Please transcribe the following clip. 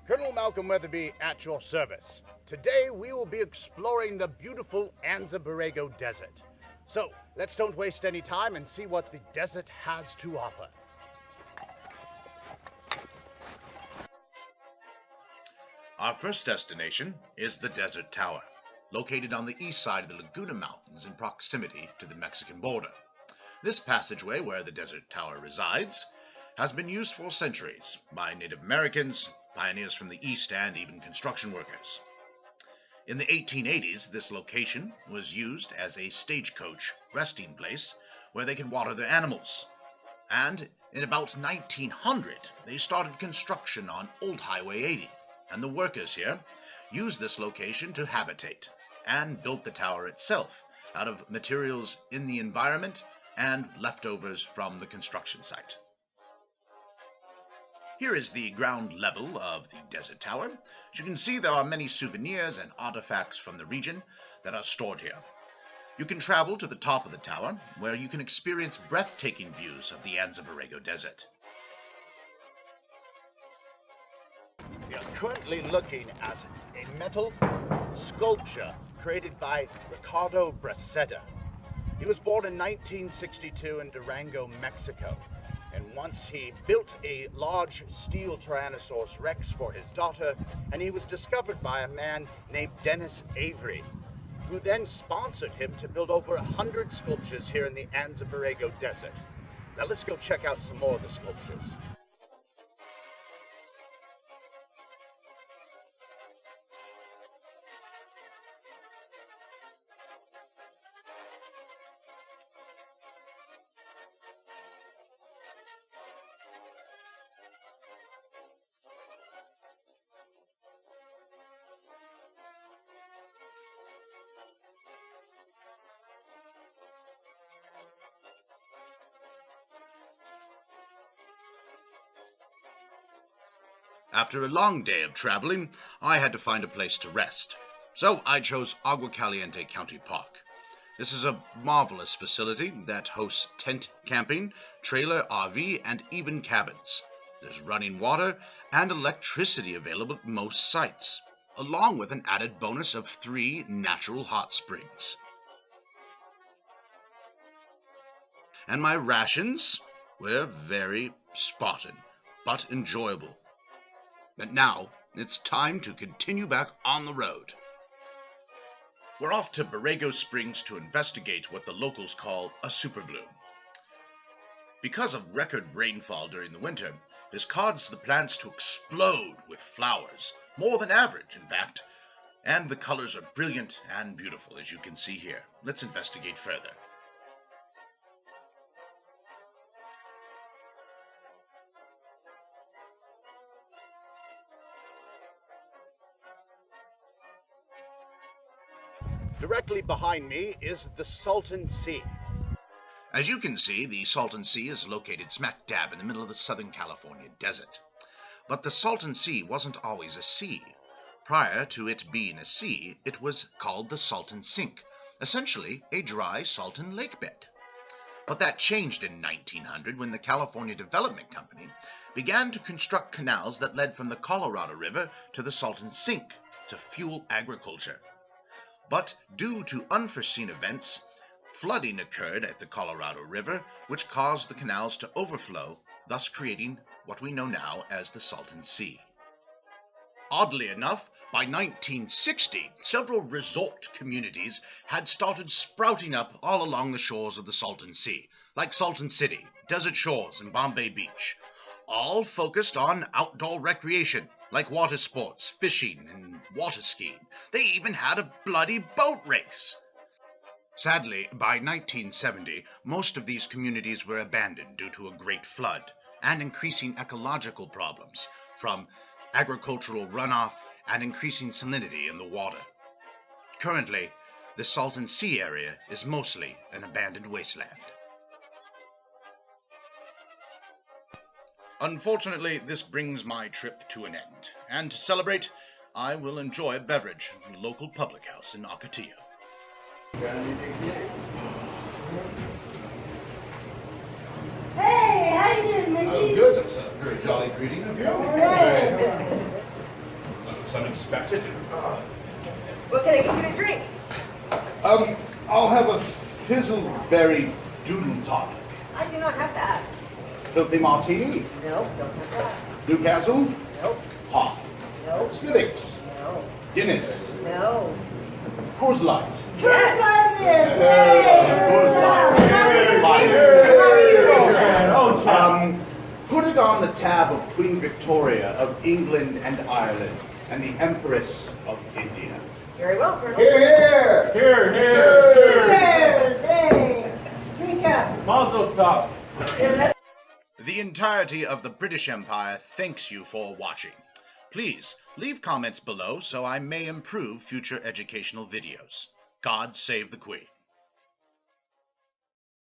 Colonel Malcolm Weatherby at your service. Today we will be exploring the beautiful Anza Borrego Desert. So let's don't waste any time and see what the desert has to offer. Our first destination is the Desert Tower, located on the east side of the Laguna Mountains in proximity to the Mexican border. This passageway where the Desert Tower resides has been used for centuries by Native Americans, pioneers from the East, and even construction workers. In the 1880s, this location was used as a stagecoach resting place where they could water their animals. And in about 1900, they started construction on Old Highway 80, and the workers here used this location to habitate and built the tower itself out of materials in the environment and leftovers from the construction site. Here is the ground level of the Desert Tower. As you can see, there are many souvenirs and artifacts from the region that are stored here. You can travel to the top of the tower, where you can experience breathtaking views of the Anza Borrego Desert. We are currently looking at a metal sculpture created by Ricardo Braceda. He was born in 1962 in Durango, Mexico. And once he built a large steel Tyrannosaurus Rex for his daughter, and he was discovered by a man named Dennis Avery, who then sponsored him to build over 100 sculptures here in the Anza Borrego Desert. Now let's go check out some more of the sculptures. After a long day of traveling, I had to find a place to rest. So I chose Agua Caliente County Park. This is a marvelous facility that hosts tent camping, trailer RV, and even cabins. There's running water and electricity available at most sites, along with an added bonus of 3 natural hot springs. And my rations were very Spartan, but enjoyable. But now, it's time to continue back on the road. We're off to Borrego Springs to investigate what the locals call a super bloom. Because of record rainfall during the winter, it has caused the plants to explode with flowers, more than average, in fact. And the colors are brilliant and beautiful, as you can see here. Let's investigate further. Directly behind me is the Salton Sea. As you can see, the Salton Sea is located smack dab in the middle of the Southern California desert. But the Salton Sea wasn't always a sea. Prior to it being a sea, it was called the Salton Sink, essentially a dry Salton lake bed. But that changed in 1900 when the California Development Company began to construct canals that led from the Colorado River to the Salton Sink to fuel agriculture. But due to unforeseen events, flooding occurred at the Colorado River, which caused the canals to overflow, thus creating what we know now as the Salton Sea. Oddly enough, by 1960, several resort communities had started sprouting up all along the shores of the Salton Sea, like Salton City, Desert Shores, and Bombay Beach, all focused on outdoor recreation, like water sports, fishing, and water skiing. They even had a bloody boat race. Sadly, by 1970, most of these communities were abandoned due to a great flood and increasing ecological problems from agricultural runoff and increasing salinity in the water. Currently, the Salton Sea area is mostly an abandoned wasteland. Unfortunately, this brings my trip to an end, and to celebrate, I will enjoy a beverage from the local public house in Ocotillo. Hey, how you doing, Mickey? Oh, good. That's a very jolly greeting of you. Yes. It's unexpected. What can I get you to drink? I'll have a fizzleberry doodle tonic. I do not have that. Filthy martini. No, don't have that. Newcastle. Nope. Ha. No. Smithwick's. No. Guinness. No. Coors Light. Yes! Coors Light. Put it on the tab of Queen Victoria of England and Ireland and the Empress of India. Very well, Colonel. Here! Hey, drink up. Mazel tov. The entirety of the British Empire thanks you for watching. Please leave comments below so I may improve future educational videos. God save the Queen.